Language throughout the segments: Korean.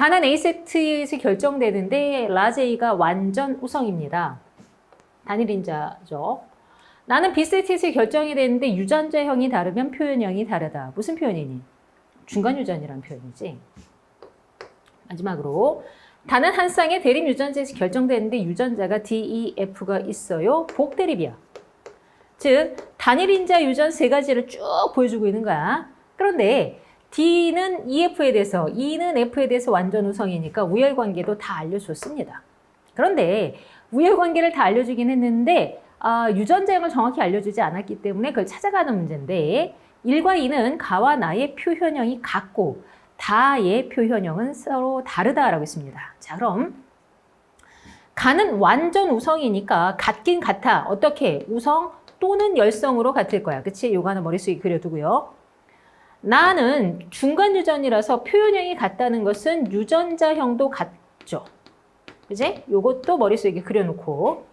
단은 A세트에서 결정되는데 라지 A가 완전 우성입니다. 단일인자죠. 나는 B세트에서 결정이 되는데 유전자형이 다르면 표현형이 다르다. 무슨 표현이니? 중간 유전이라는 표현이지. 마지막으로 단은 한 쌍의 대립 유전자에서 결정되는데 유전자가 D, E, F가 있어요. 복대립이야. 즉 단일인자 유전 세 가지를 쭉 보여주고 있는 거야. 그런데 D는 EF에 대해서, E는 F에 대해서 완전 우성이니까 우열관계도 다 알려줬습니다. 그런데 우열관계를 다 알려주긴 했는데 유전자형을 정확히 알려주지 않았기 때문에 그걸 찾아가는 문제인데 1과 2는 가와 나의 표현형이 같고 다의 표현형은 서로 다르다라고 했습니다. 자, 그럼 가는 완전 우성이니까 같긴 같아. 어떻게? 우성 또는 열성으로 같을 거야. 그치? 이거 하나 머릿속에 그려두고요. 나는 중간 유전이라서 표현형이 같다는 것은 유전자형도 같죠. 그지? 요것도 머릿속에 그려놓고.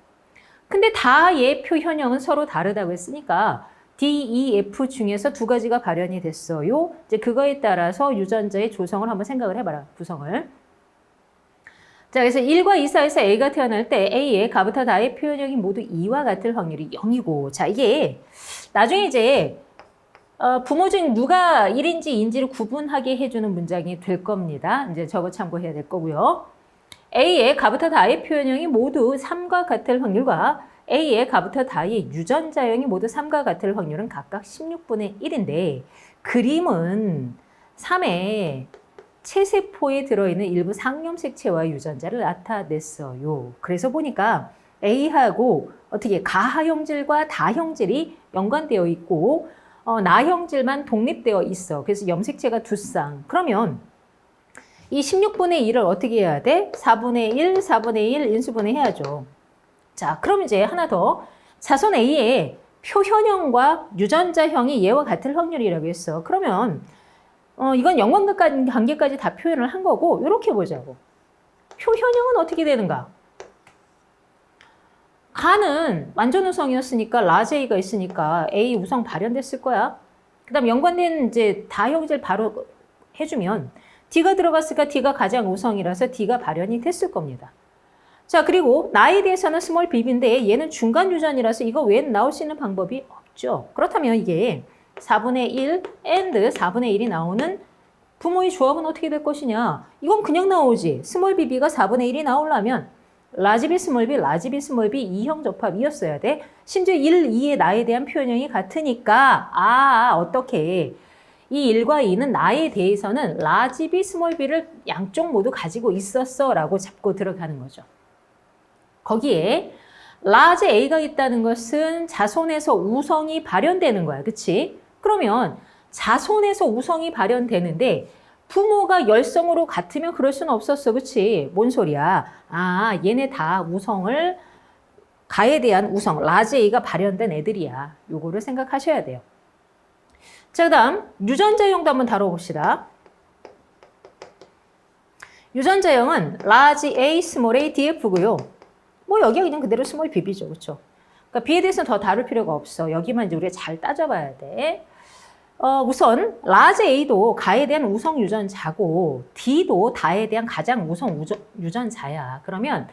근데 다의 표현형은 서로 다르다고 했으니까 D, E, F 중에서 두 가지가 발현이 됐어요. 이제 그거에 따라서 유전자의 조성을 한번 생각을 해봐라. 구성을. 자, 그래서 1과 2 사이에서 A가 태어날 때 A의 가부터 다의 표현형이 모두 2와 같을 확률이 0이고 자, 이게 나중에 이제 부모 중 누가 1인지 2인지를 구분하게 해주는 문장이 될 겁니다. 이제 저거 참고해야 될 거고요. A의 가부터 다의 표현형이 모두 3과 같을 확률과 A의 가부터 다의 유전자형이 모두 3과 같을 확률은 각각 16분의 1인데 그림은 3의 체세포에 들어있는 일부 상염색체와 유전자를 나타냈어요. 그래서 보니까 A하고 어떻게 가형질과 다형질이 연관되어 있고 나형질만 독립되어 있어. 그래서 염색체가 두 쌍. 그러면 이 16분의 1을 어떻게 해야 돼? 4분의 1, 4분의 1 인수분해 해야죠. 자, 그럼 이제 하나 더. 자손 A의 표현형과 유전자형이 얘와 같을 확률이라고 했어. 그러면 이건 연관관계까지 다 표현을 한 거고 이렇게 보자고. 표현형은 어떻게 되는가? 가는 완전 우성이었으니까 라지 A가 있으니까 A 우성 발현됐을 거야. 그 다음 연관된 이제 다형질 바로 해주면 D가 들어갔으니까 D가 가장 우성이라서 D가 발현이 됐을 겁니다. 자, 그리고 나에 대해서는 스몰 b인데 얘는 중간 유전이라서 이거 외엔 나올 수 있는 방법이 없죠. 그렇다면 이게 4분의 1 and 4분의 1이 나오는 부모의 조합은 어떻게 될 것이냐? 이건 그냥 나오지. 스몰 bb가 4분의 1이 나오려면 라지 b 스몰 b, 라지 b 스몰 b 2형 접합이었어야 돼. 심지어 1, 2의 나에 대한 표현형이 같으니까 어떻게 이 1과 2는 나에 대해서는 라지 b 스몰 b를 양쪽 모두 가지고 있었어 라고 잡고 들어가는 거죠. 거기에 라지 A가 있다는 것은 자손에서 우성이 발현되는 거야. 그치? 그러면 자손에서 우성이 발현되는데 부모가 열성으로 같으면 그럴 수는 없었어. 그치? 뭔 소리야? 얘네 다 우성을 가에 대한 우성, 라지 A가 발현된 애들이야. 요거를 생각하셔야 돼요. 자, 그 다음 유전자형도 한번 다뤄봅시다. 유전자형은 라지 A, 스몰 a, df고요. 뭐 여기가 그냥 그대로 스몰 bb죠. 그렇죠? 그러니까 b에 대해서는 더 다룰 필요가 없어. 여기만 이제 우리가 잘 따져봐야 돼. 우선 라지 A도 가에 대한 우성 유전자고 D도 다에 대한 가장 우성 유전자야. 그러면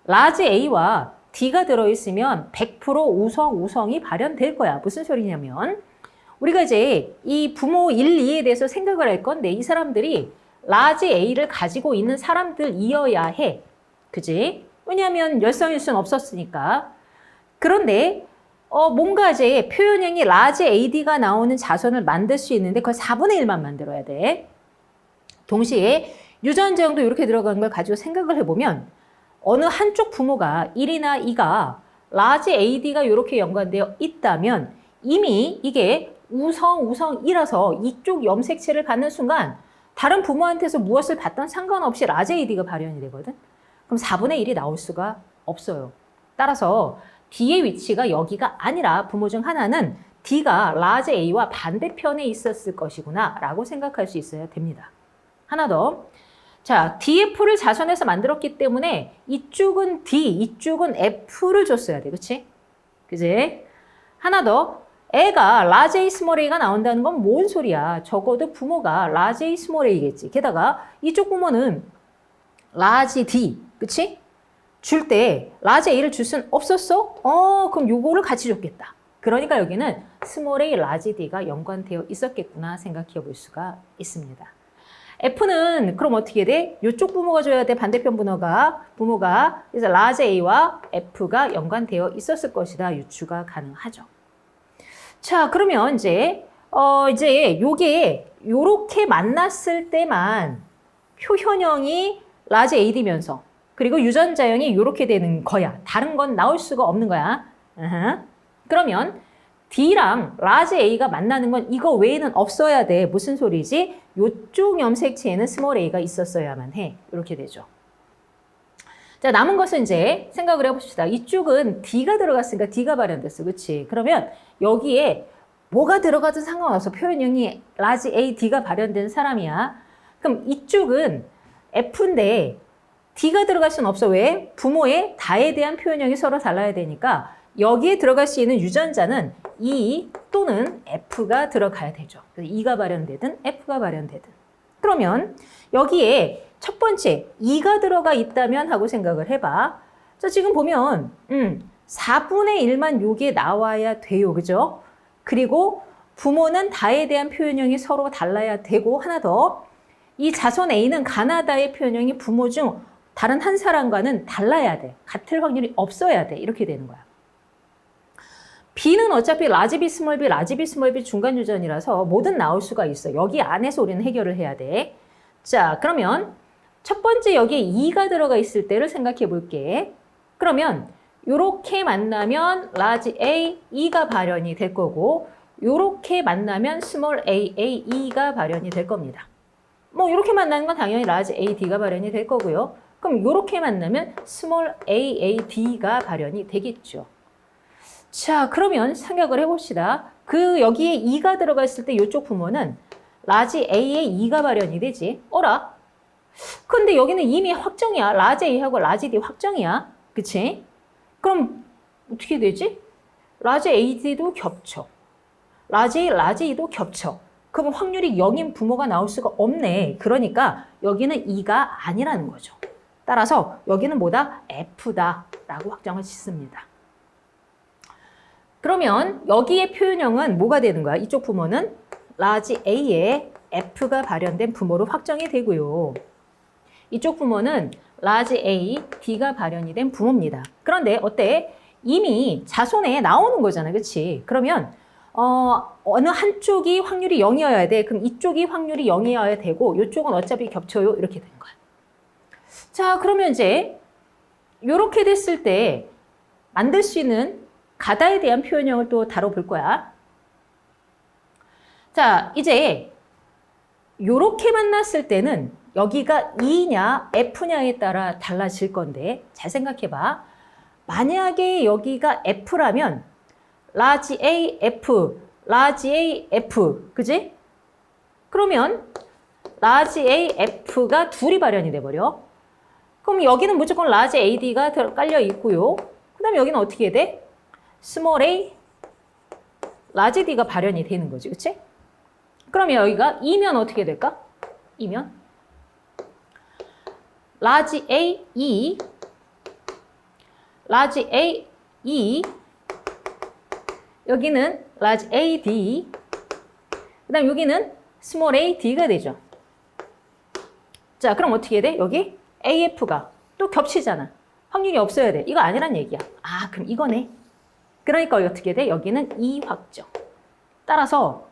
라지 A와 D가 들어있으면 100% 우성이 발현될 거야. 무슨 소리냐면 우리가 이제 이 부모 1, 2에 대해서 생각을 할 건데 이 사람들이 라지 A를 가지고 있는 사람들이어야 해. 그지? 왜냐하면 열성일 수는 없었으니까. 그런데 뭔가 이제 표현형이 라지 AD가 나오는 자손을 만들 수 있는데 그걸 4분의 1만 만들어야 돼. 동시에 유전자형도 이렇게 들어간 걸 가지고 생각을 해보면 어느 한쪽 부모가 1이나 2가 라지 AD가 이렇게 연관되어 있다면 이미 이게 우성이라서 이쪽 염색체를 갖는 순간 다른 부모한테서 무엇을 받던 상관없이 라지 AD가 발현이 되거든. 그럼 4분의 1이 나올 수가 없어요. 따라서 D의 위치가 여기가 아니라 부모 중 하나는 D가 라지 A와 반대편에 있었을 것이구나 라고 생각할 수 있어야 됩니다. 하나 더. 자, DF를 자손해서 만들었기 때문에 이쪽은 D, 이쪽은 F를 줬어야 돼. 그치? 그지? 하나 더. 애가 large A, small a가 나온다는 건 뭔 소리야? 적어도 부모가 large A, small a겠지. 게다가 이쪽 부모는 large D, 그치? 줄 때 large A를 줄 순 없었어? 그럼 요거를 같이 줬겠다. 그러니까 여기는 small A, large D가 연관되어 있었겠구나 생각해 볼 수가 있습니다. F는 그럼 어떻게 돼? 이쪽 부모가 줘야 돼. 반대편 부모가. 그래서 large A와 F가 연관되어 있었을 것이다. 유추가 가능하죠. 자, 그러면 이제 요게 요렇게 만났을 때만 표현형이 large AD면서 그리고 유전자형이 요렇게 되는 거야. 다른 건 나올 수가 없는 거야. 그러면 D랑 large A가 만나는 건 이거 외에는 없어야 돼. 무슨 소리지? 요쪽 염색체에는 small a가 있었어야만 해. 이렇게 되죠. 자, 남은 것은 이제 생각을 해봅시다. 이쪽은 D가 들어갔으니까 D가 발현됐어. 그치? 그러면 여기에 뭐가 들어가든 상관없어. 표현형이 large A, D가 발현된 사람이야. 그럼 이쪽은 F인데 D가 들어갈 수는 없어. 왜? 부모의 다에 대한 표현형이 서로 달라야 되니까 여기에 들어갈 수 있는 유전자는 E 또는 F가 들어가야 되죠. 그래서 E가 발현되든 F가 발현되든. 그러면 여기에 첫 번째 E가 들어가 있다면 하고 생각을 해봐. 자, 지금 보면 4분의 1만 요게 나와야 돼요. 그죠? 그리고 부모는 다에 대한 표현형이 서로 달라야 되고 하나 더. 이 자손 A는 가나다의 표현형이 부모 중 다른 한 사람과는 달라야 돼. 같을 확률이 없어야 돼. 이렇게 되는 거야. B는 어차피 large B, small b, large B, small b 중간 유전이라서 뭐든 나올 수가 있어. 여기 안에서 우리는 해결을 해야 돼. 자, 그러면 첫 번째 여기에 E가 들어가 있을 때를 생각해 볼게. 그러면 요렇게 만나면 large A, E가 발현이 될 거고 요렇게 만나면 small a, A, E가 발현이 될 겁니다. 뭐 요렇게 만나는 건 당연히 large A, D가 발현이 될 거고요. 그럼 요렇게 만나면 small a, A, D가 발현이 되겠죠. 자, 그러면 생각을 해봅시다. 여기에 E가 들어가 있을 때 이쪽 부모는 large A에 E가 발현이 되지. 어라? 근데 여기는 이미 확정이야. large A하고 large D 확정이야. 그치? 그럼 어떻게 되지? large AD도 겹쳐. large A, large E도 겹쳐. 그럼 확률이 0인 부모가 나올 수가 없네. 그러니까 여기는 E가 아니라는 거죠. 따라서 여기는 뭐다? F다 라고 확정을 짓습니다. 그러면 여기의 표현형은 뭐가 되는 거야? 이쪽 부모는 large A에 F가 발현된 부모로 확정이 되고요. 이쪽 부모는 large A, D가 발현이 된 부모입니다. 그런데 어때? 이미 자손에 나오는 거잖아. 그치? 그러면 어느 한쪽이 확률이 0이어야 돼. 그럼 이쪽이 확률이 0이어야 되고 이쪽은 어차피 겹쳐요. 이렇게 되는 거야. 자, 그러면 이제 이렇게 됐을 때 만들 수 있는 가다에 대한 표현형을 또 다뤄볼 거야. 자, 이제 요렇게 만났을 때는 여기가 E냐 F냐에 따라 달라질 건데 잘 생각해봐. 만약에 여기가 F라면 large A, F, large A, F, 그지? 그러면 large A, F가 둘이 발현이 돼버려. 그럼 여기는 무조건 large AD가 깔려 있고요. 그 다음에 여기는 어떻게 돼? small a, large d가 발현이 되는 거지. 그치? 그러면 여기가 E면 어떻게 될까? E면 large A, E, large A, E, 여기는 large A, D, 그 다음 여기는 small a, D가 되죠. 자, 그럼 어떻게 돼? 여기 AF가 또 겹치잖아. 확률이 없어야 돼. 이거 아니란 얘기야. 아, 그럼 이거네. 그러니까 어떻게 돼? 여기는 E 확정. 따라서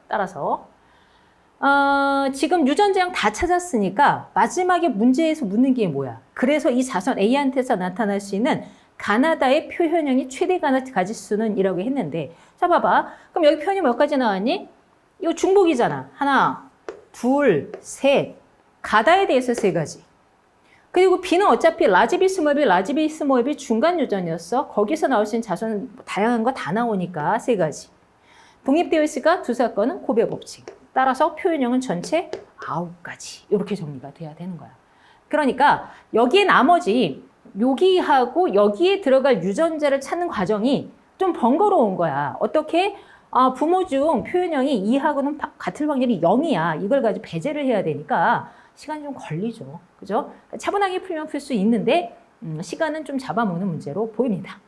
지금 유전자형 다 찾았으니까 마지막에 문제에서 묻는 게 뭐야? 그래서 이 자손 A한테서 나타날 수 있는 가나다의 표현형이 최대 가질 수는 이라고 했는데 자, 봐봐. 그럼 여기 표현이 몇 가지 나왔니? 이거 중복이잖아. 하나, 둘, 셋. 가다에 대해서 세 가지. 그리고 B는 어차피 large B, small b, large B, small b 중간 유전이었어. 거기서 나올 수 있는 자손 다양한 거 다 나오니까 세 가지. 독립되어 있을까? 두 사건은 고배 법칙. 따라서 표현형은 전체 9가지. 이렇게 정리가 돼야 되는 거야. 그러니까 여기에 나머지 여기하고 여기에 들어갈 유전자를 찾는 과정이 좀 번거로운 거야. 어떻게? 부모 중 표현형이 2하고는 같을 확률이 0이야. 이걸 가지고 배제를 해야 되니까 시간이 좀 걸리죠. 그죠? 차분하게 풀면 풀 수 있는데 시간은 좀 잡아먹는 문제로 보입니다.